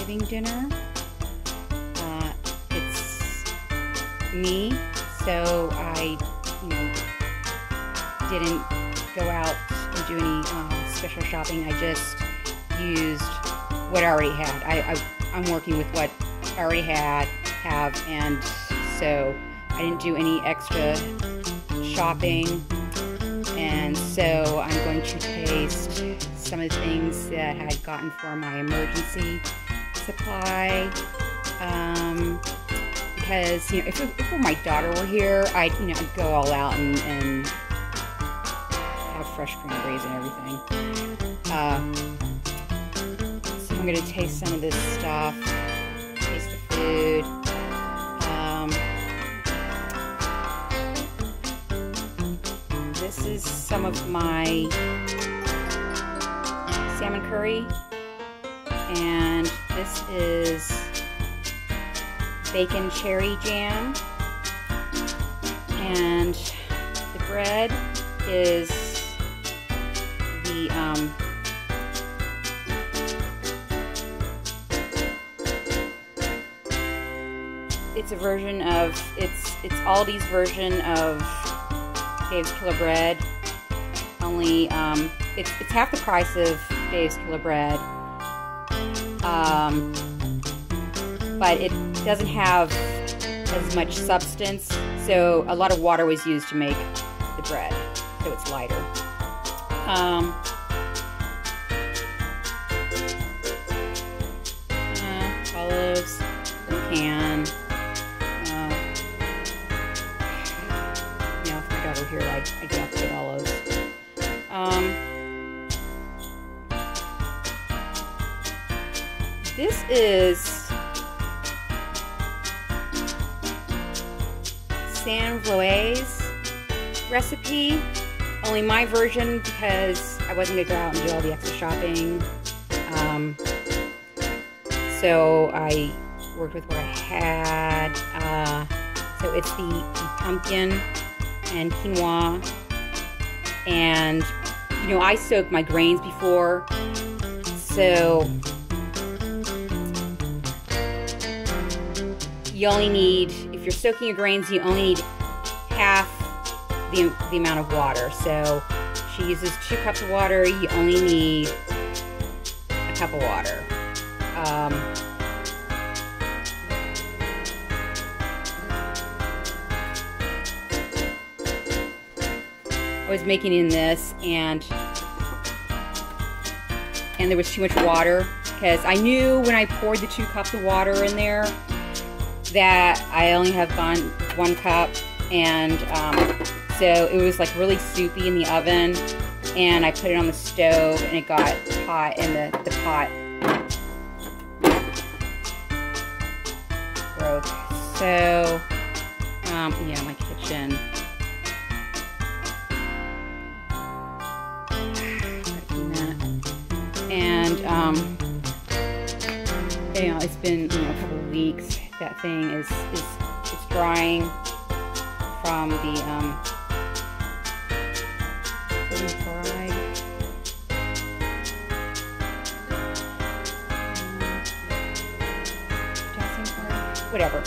Thanksgiving dinner. It's me, so I, didn't go out and do any special shopping. I just used what I already had. I'm working with what I already have, and so I didn't do any extra shopping. And so I'm going to taste some of the things that I had gotten for my emergency supply. Because if my daughter were here, I'd go all out and have fresh cranberries and everything. So I'm going to taste some of this stuff, taste the food. This is some of my salmon curry, and this is bacon cherry jam, and the bread is the it's a version of it's Aldi's version of Dave's Killer Bread, only it's half the price of Dave's Killer Bread, but it doesn't have as much substance, so a lot of water was used to make the bread, so it's lighter. Olives from a can. If my daughter here, I do have to get olives. This is Sanne vloet's recipe, only my version because I wasn't going to go out and do all the extra shopping. So I worked with what I had. So it's the pumpkin and quinoa, and I soaked my grains before, so you only need, if you're soaking your grains, you only need half the amount of water. So she uses 2 cups of water, you only need a cup of water. I was making in this, and there was too much water, because I knew when I poured the 2 cups of water in there that I only have gone 1 cup, and so it was like really soupy in the oven, and I put it on the stove and it got hot, and the pot broke. So yeah, my kitchen. And it's been a couple of weeks. That thing is it's drying from the whatever.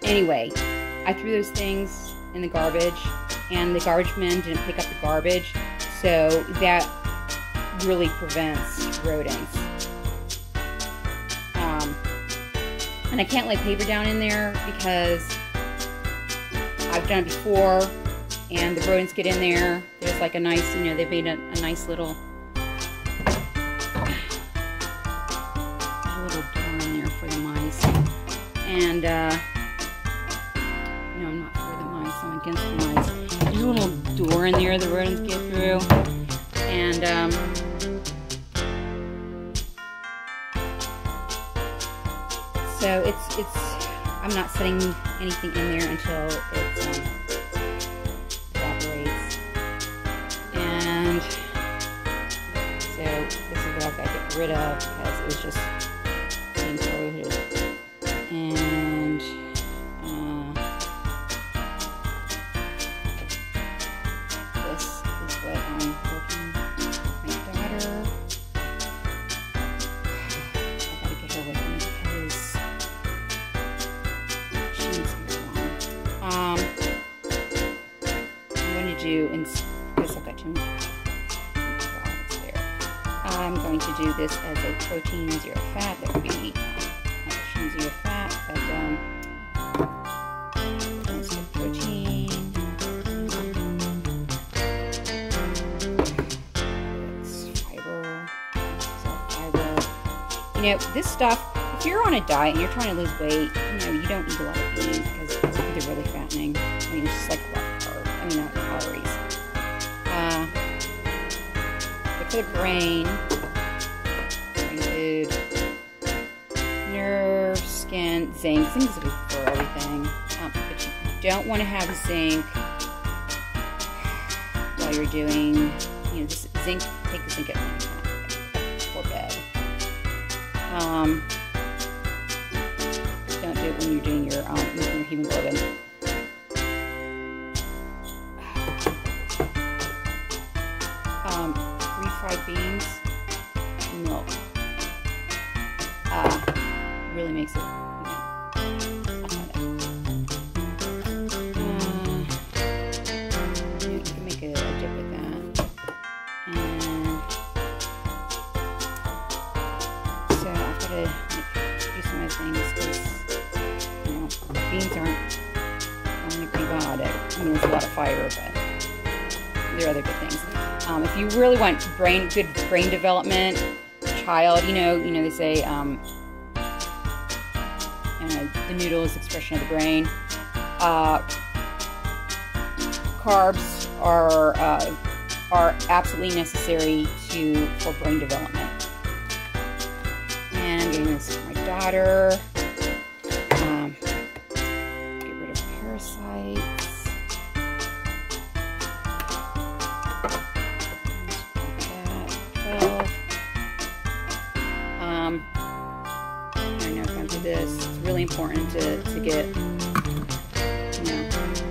Anyway, I threw those things in the garbage, and the garbage men didn't pick up the garbage, so that really prevents rodents. And I can't lay paper down in there because I've done it before, and the rodents get in there. There's like a nice, they've made a nice little door in there for the mice. And no, I'm not for the mice, I'm against the mice. There's a little door in there the rodents get through, and so it's I'm not setting anything in there until it evaporates. And so this is what I've got to get rid of because it was just being corroded. And this is what I'm working with my daughter. I'm going to do this as a protein, zero fat. That would be nutrition, zero fat, but let's get protein. It's fiber. You know, this stuff, if you're on a diet and you're trying to lose weight, you know, you don't eat a lot of beans because they're really fattening. I mean, it's just like a lot of carbs. I mean, not calories. But for the brain food, nerve, skin, zinc. Zinc is good for everything. But you don't want to have zinc while you're doing, you know, this zinc. Take the zinc at night before bed. Don't do it when you're doing your hemoglobin. Refried beans, milk. Really makes it. You can make a dip with that. And so I've got to do some other things because, you know, beans aren't a prebiotic. I mean, there's a lot of fiber, but there are other good things. If you really want good brain development, child, you know, they say the noodle is the expression of the brain. Carbs are absolutely necessary for brain development. And I'm getting this for my daughter. Get rid of parasites. This. It's really important to get, you know,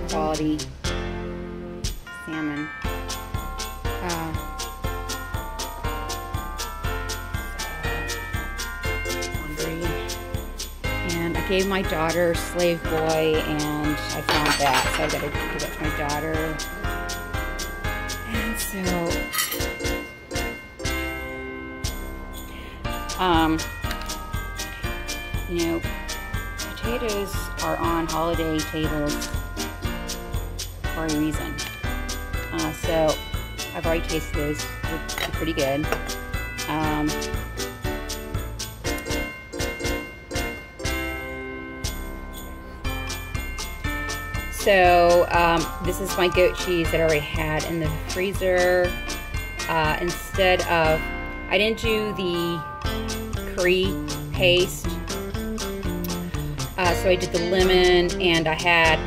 quality salmon. And I gave my daughter Slave Boy, and I found that, so I got to give it to my daughter. And so, you know, potatoes are on holiday tables for a reason. So I've already tasted those. They're pretty good. So this is my goat cheese that I already had in the freezer. Instead of, I didn't do the curry paste. So I did the lemon, and I had,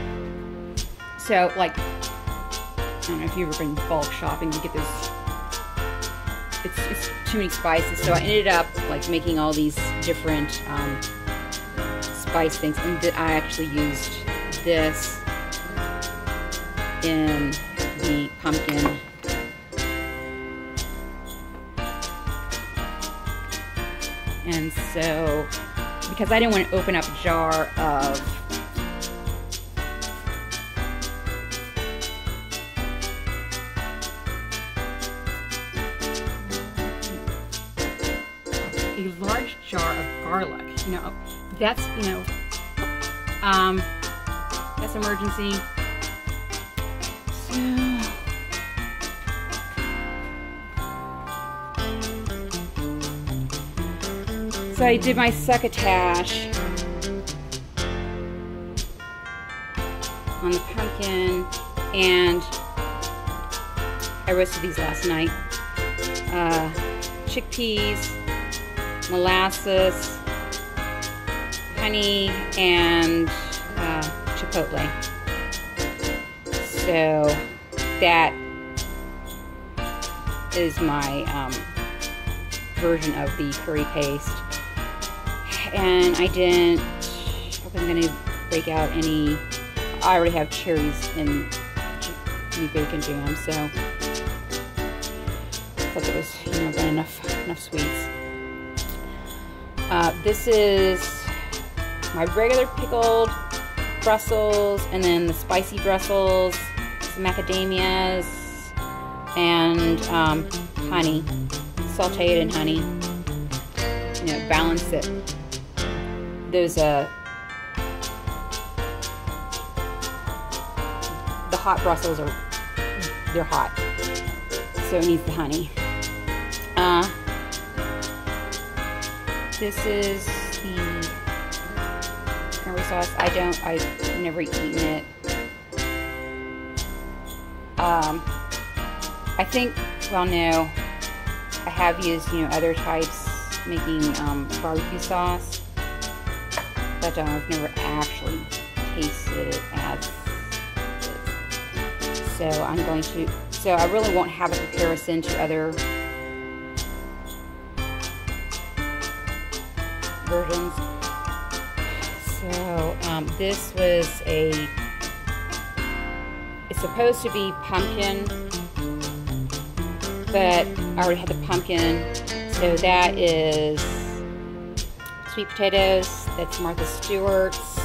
so like, I don't know if you've ever been bulk shopping, you get this, it's too many spices, so I ended up like making all these different spice things, and I actually used this in the pumpkin. And so, because I didn't want to open up a jar of a large jar of garlic, you know, that's, you know, that's emergency. So I did my succotash on the pumpkin, and I roasted these last night. Chickpeas, molasses, honey, and chipotle. So that is my version of the curry paste. And I wasn't going to break out any, I already have cherries in the bacon jam, so I thought that was, you know, got enough sweets. This is my regular pickled Brussels, and then the spicy Brussels, some macadamias, and honey. saute it in honey. You know, balance it. Those the hot Brussels they're hot, so it needs the honey. This is the cranberry sauce. I've never eaten it. I think, well, no, I have used, you know, other types making barbecue sauce, but I've never actually tasted it as is. So I'm going to, so I really won't have a comparison to other versions. So this was it's supposed to be pumpkin, but I already had the pumpkin. So that is sweet potatoes, that's Martha Stewart's,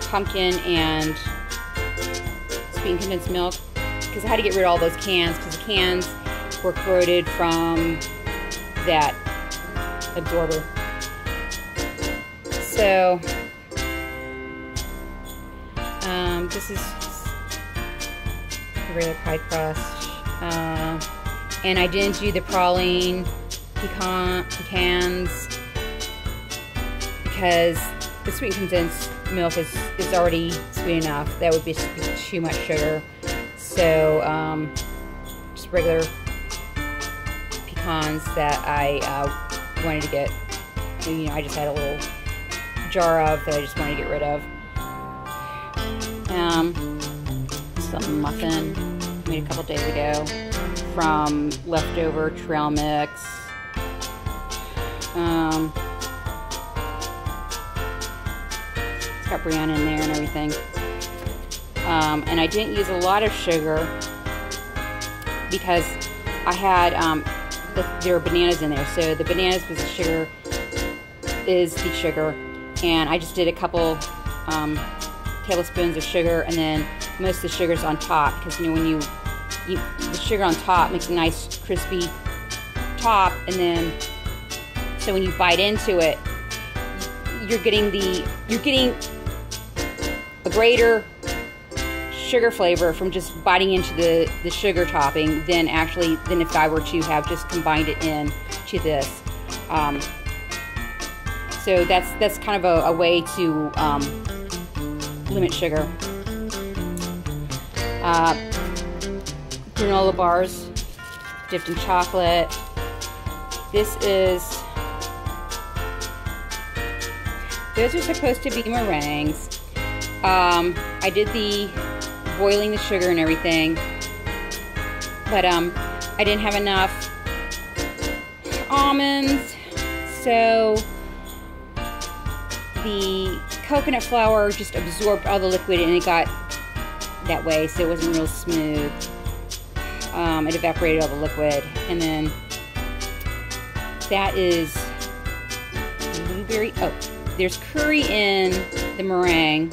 pumpkin and sweetened condensed milk, because I had to get rid of all those cans, because the cans were corroded from that absorber. So this is the regular pie crust, and I didn't do the praline pecans because the sweetened condensed milk is already sweet enough. That would be too much sugar. So just regular pecans that I wanted to get. You know, I just had a little jar of that I just wanted to get rid of. Some muffin made a couple days ago from leftover trail mix. It's got bran in there and everything. And I didn't use a lot of sugar because I had there were bananas in there, so the bananas was the sugar, and I just did a couple tablespoons of sugar, and then most of the sugar's on top, because you know when the sugar on top makes a nice crispy top, and then so when you bite into it, you're getting a greater sugar flavor from just biting into the sugar topping than if I were to have just combined it in to this. So that's kind of a way to limit sugar. Granola bars dipped in chocolate. Those are supposed to be meringues. I did the boiling the sugar and everything, but I didn't have enough almonds, so the coconut flour just absorbed all the liquid and it got that way, so it wasn't real smooth. It evaporated all the liquid, and then that is blueberry. Oh, there's curry in the meringue,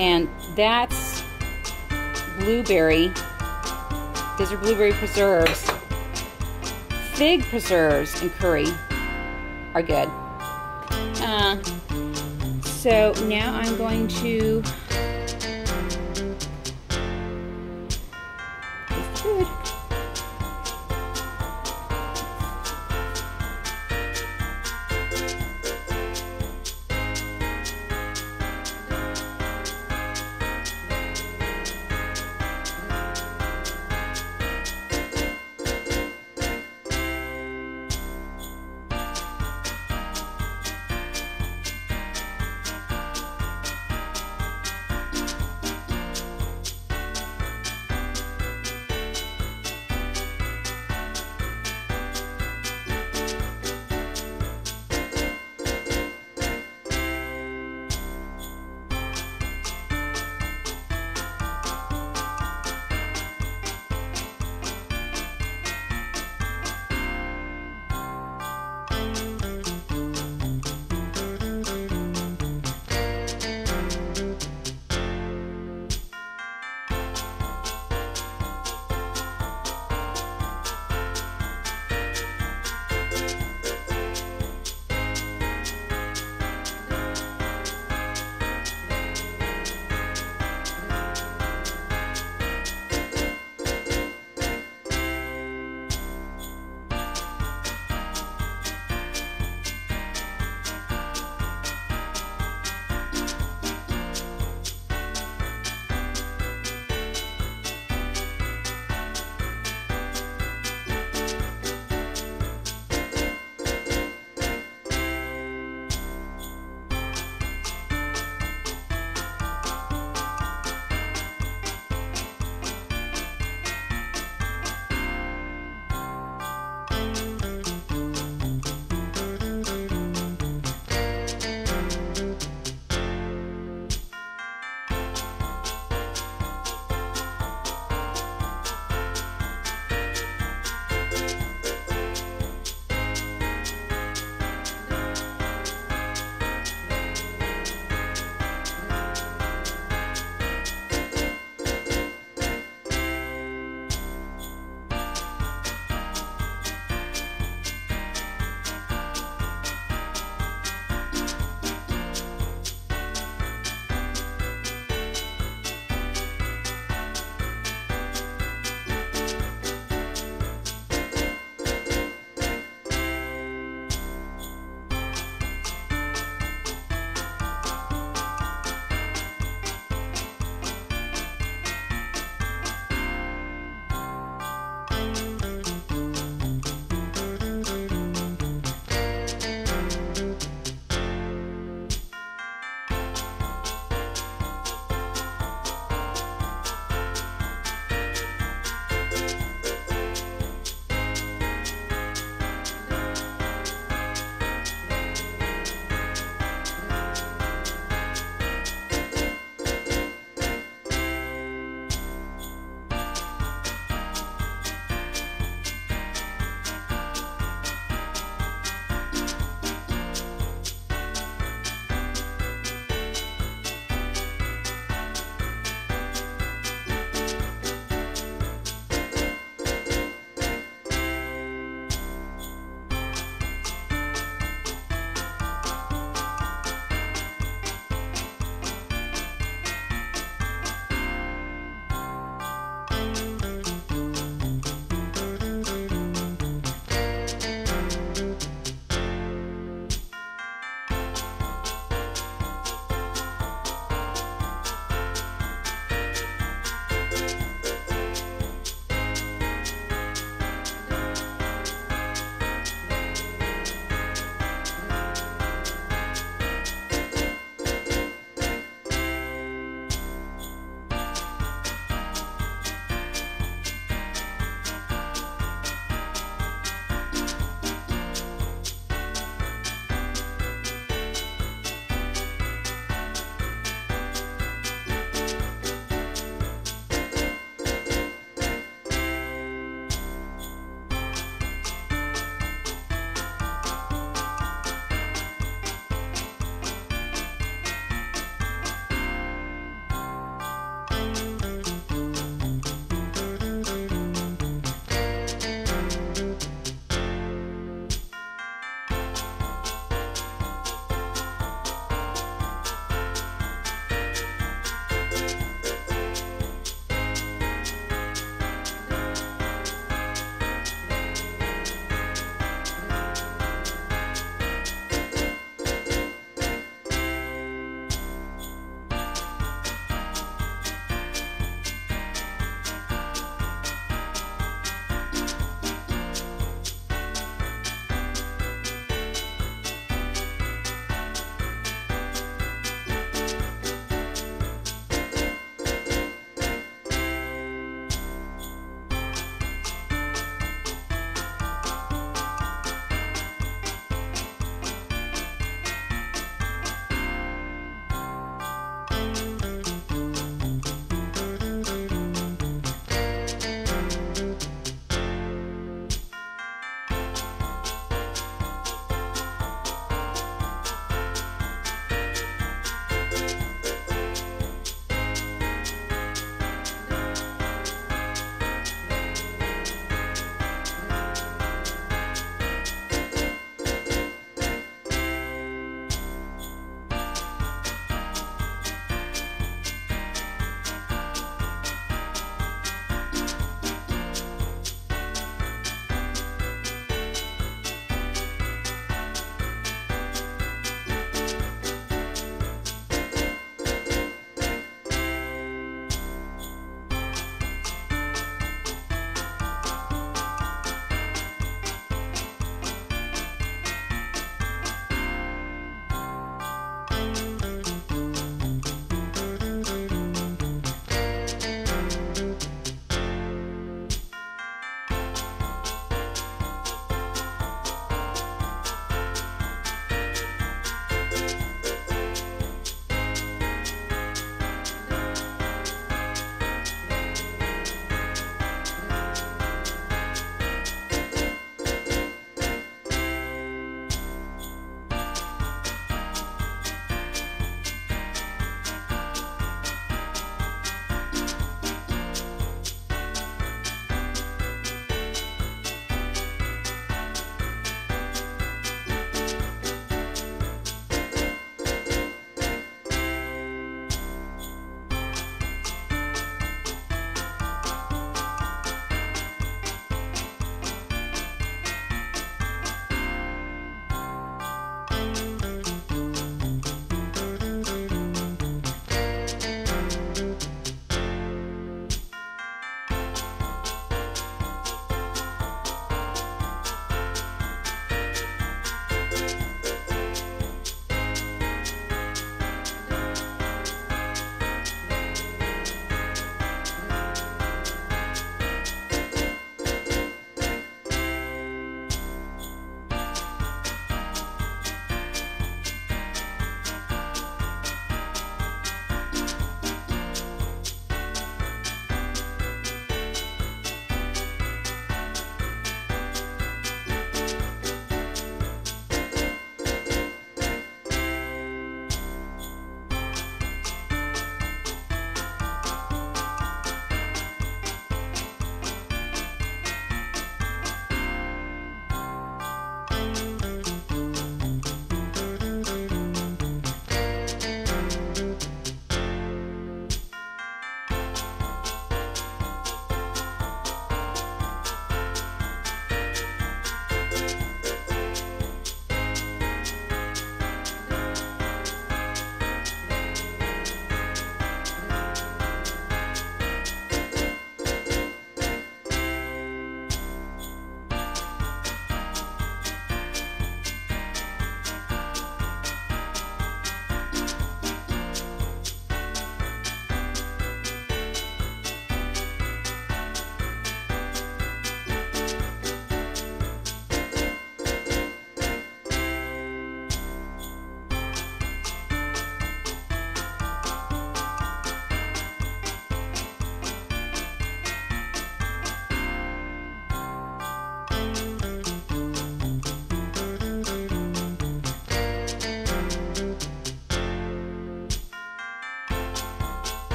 and that's blueberry. Those are blueberry preserves. Fig preserves and curry are good. So now I'm going to